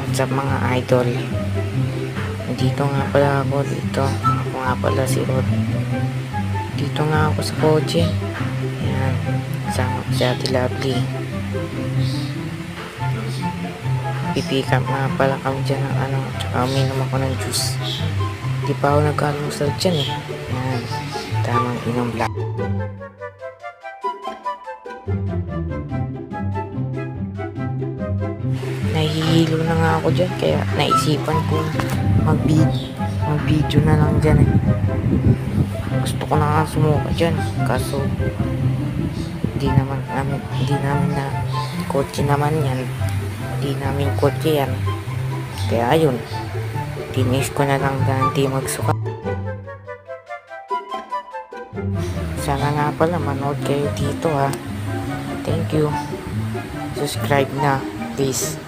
What's up mga idol? Dito nga pala ako dito. Ako nga pala si Rod. Dito nga ako sa kotse. Ayan. Sama ko si Ate Lovely. Pipick up nga pala kami dyan ng tsaka uminom ako ng juice. Di pa ako nag-almusal dyan eh. Ayan. Tamang inom lang. Nahihilo na nga ako dyan, kaya naisipan ko mag-video na lang dyan eh. Gusto ko na nga sumuka dyan, kaso hindi namin na kotse naman yan. Hindi namin kotse yan. Kaya ayun, tinis ko na lang ganti magsuka. Sana nga pala manood kayo dito ha. Thank you. Subscribe na, please.